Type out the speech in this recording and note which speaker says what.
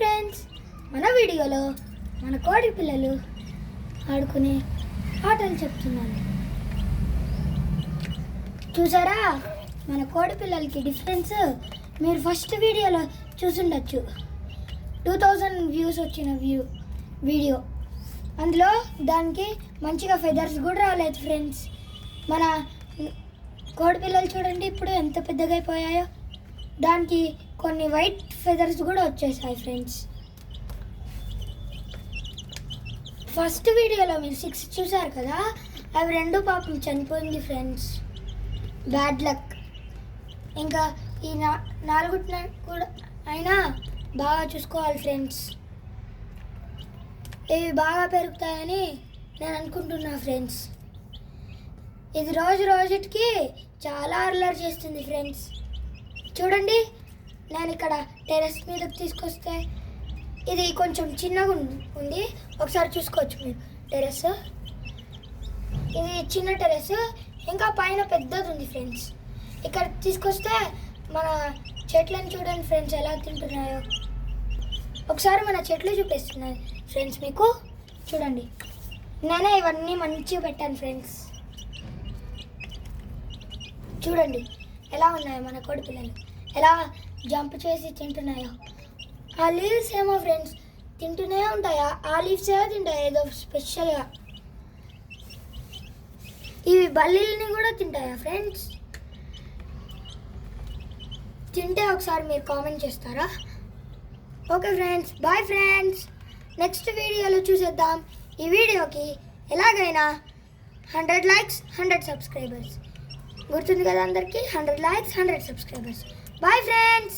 Speaker 1: Friends, మన వీడియోలో మన కోడి పిల్లలు ఆడుకునే ఆటలు చెప్తున్నాను. చూసారా మన కోడి పిల్లలకి డిఫరెన్స్? మీరు ఫస్ట్ వీడియోలో చూసుండొచ్చు. 2000 వ్యూస్ వచ్చిన వీడియో. అందులో దానికి మంచిగా ఫెదర్స్ కూడా రాలేదు ఫ్రెండ్స్. మన కోడి పిల్లలు చూడండి ఇప్పుడు ఎంత పెద్దగా అయిపోయాయో. దానికి కొన్ని వైట్ ఫెదర్స్ కూడా వచ్చేసాయి ఫ్రెండ్స్. ఫస్ట్ వీడియోలో మీరు 6 చూసారు కదా, అవి 2 పాపం చనిపోయింది ఫ్రెండ్స్. Bad luck. ఇంకా ఈ 4 కూడా అయినా బాగా చూసుకోవాలి ఫ్రెండ్స్. ఇవి బాగా పెరుగుతాయని నేను అనుకుంటున్నా ఫ్రెండ్స్. ఇది రోజుకి చాలా అల్లరి చేస్తుంది ఫ్రెండ్స్. చూడండి, నేను ఇక్కడ టెర్రస్ మీదకి తీసుకొస్తే ఇది కొంచెం చిన్నగా ఉంది. ఒకసారి చూసుకోవచ్చు మీరు టెర్రస్. ఇది చిన్న టెర్రస్, ఇంకా పైన పెద్దది ఉంది ఫ్రెండ్స్. ఇక్కడ తీసుకొస్తే మన చెట్లను చూడండి ఫ్రెండ్స్ ఎలా తింటున్నాయో. ఒకసారి మన చెట్లు చూపిస్తున్నాయి ఫ్రెండ్స్ మీకు. చూడండి, నేనే ఇవన్నీ మంచిగా పెట్టాను ఫ్రెండ్స్. చూడండి ఎలా ఉన్నాయో మన కోడి పిల్లలు, ఎలా జంప్ చేసి తింటున్నాయో. ఆ లీవ్స్ ఏమో ఫ్రెండ్స్ తింటూనే ఉంటాయా? ఆ లీవ్స్ ఏమో తింటాయి ఏదో స్పెషల్గా. ఇవి బల్లీలని కూడా తింటాయా ఫ్రెండ్స్? తింటే ఒకసారి మీరు కామెంట్ చేస్తారా? Okay friends, bye friends. Next వీడియోలో చూసేద్దాం. ఈ వీడియోకి ఎలాగైనా 100 likes 100 subscribers. గుర్తుంది కదా అందరికీ? 100 likes 100 subscribers. Bye friends.